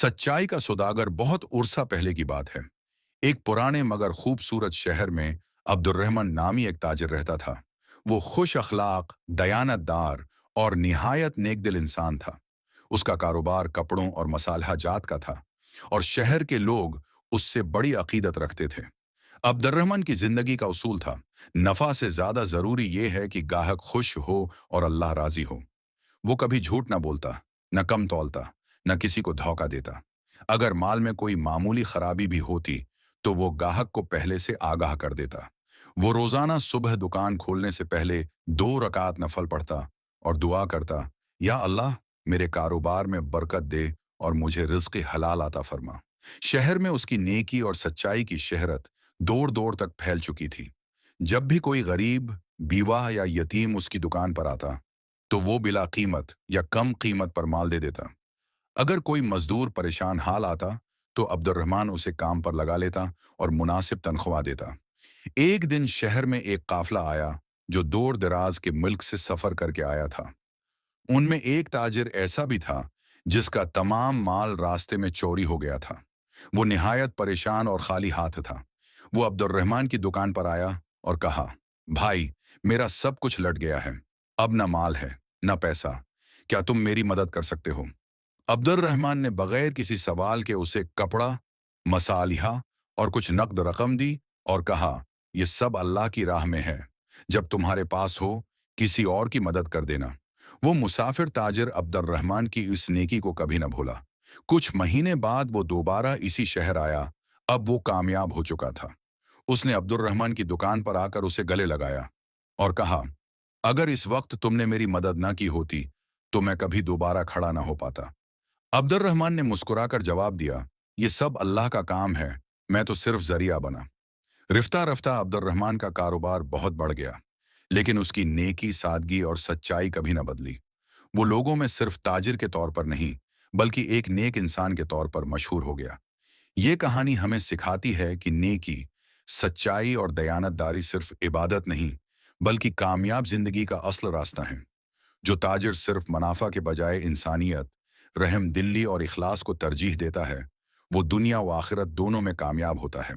सच्चाई का सौदागर बहुत उरसा पहले की बात है। एक पुराने मगर खूबसूरत शहर में अब्दुर्रहमान नामी एक ताजिर रहता था। वो खुश अखलाक, दयानतदार और निहायत नेकदिल इंसान था। उसका कारोबार कपड़ों और मसालहा जात का था और शहर के लोग उससे बड़ी अकीदत रखते थे। अब्दुर्रहमान की जिंदगी का उसूल था, नफा से ज्यादा जरूरी यह है कि गाहक खुश हो और अल्लाह राजी हो। वो कभी झूठ ना बोलता, न कम तौलता, न किसी को धोखा देता। अगर माल में कोई मामूली खराबी भी होती तो वो गाहक को पहले से आगाह कर देता। वो रोजाना सुबह दुकान खोलने से पहले 2 रकात नफल पढ़ता और दुआ करता, या अल्लाह मेरे कारोबार में बरकत दे और मुझे रिज़्क़ हलाल आता फरमा। शहर में उसकी नेकी और सच्चाई की शहरत दूर दूर तक फैल चुकी थी। जब भी कोई गरीब, बीवा या यतीम उसकी दुकान पर आता तो वो बिला कीमत या कम कीमत पर माल दे देता। अगर कोई मजदूर परेशान हाल आता तो अब्दुर्रहमान उसे काम पर लगा लेता और मुनासिब तनख्वाह देता। एक दिन शहर में एक काफिला आया जो दूर दराज के मुल्क से सफर करके आया था। उनमें एक ताजिर ऐसा भी था जिसका तमाम माल रास्ते में चोरी हो गया था। वो निहायत परेशान और खाली हाथ था। वो अब्दुर्रहमान की दुकान पर आया और कहा, भाई, मेरा सब कुछ लट गया है। अब न माल है, न पैसा। क्या तुम मेरी मदद कर सकते हो? अब्दुल रहमान ने बगैर किसी सवाल के उसे कपड़ा, मसालिहा और कुछ नकद रकम दी और कहा, यह सब अल्लाह की राह में है। जब तुम्हारे पास हो, किसी और की मदद कर देना। वो मुसाफिर ताजिर अब्दुल रहमान की इस नेकी को कभी न भूला। कुछ महीने बाद वो दोबारा इसी शहर आया। अब वो कामयाब हो चुका था। उसने अब्दुल रहमान की दुकान पर आकर उसे गले लगाया और कहा, अगर इस वक्त तुमने मेरी मदद न की होती तो मैं कभी दोबारा खड़ा ना हो पाता। अब्दुल रहमान ने मुस्कुराकर जवाब दिया, ये सब अल्लाह का काम है, मैं तो सिर्फ जरिया बना। रिफ्ता रफ्ता अब्दुल रहमान का कारोबार बहुत बढ़ गया, लेकिन उसकी नेकी, सादगी और सच्चाई कभी न बदली। वो लोगों में सिर्फ ताजिर के तौर पर नहीं, बल्कि एक नेक इंसान के तौर पर मशहूर हो गया। ये कहानी हमें सिखाती है कि नेकी, सच्चाई और दयानतदारी सिर्फ इबादत नहीं, बल्कि कामयाब जिंदगी का असल रास्ता है। जो ताजिर सिर्फ मुनाफा के बजाय इंसानियत, रहम दिली और इखलास को तरजीह देता है, वो दुनिया व आखिरत दोनों में कामयाब होता है।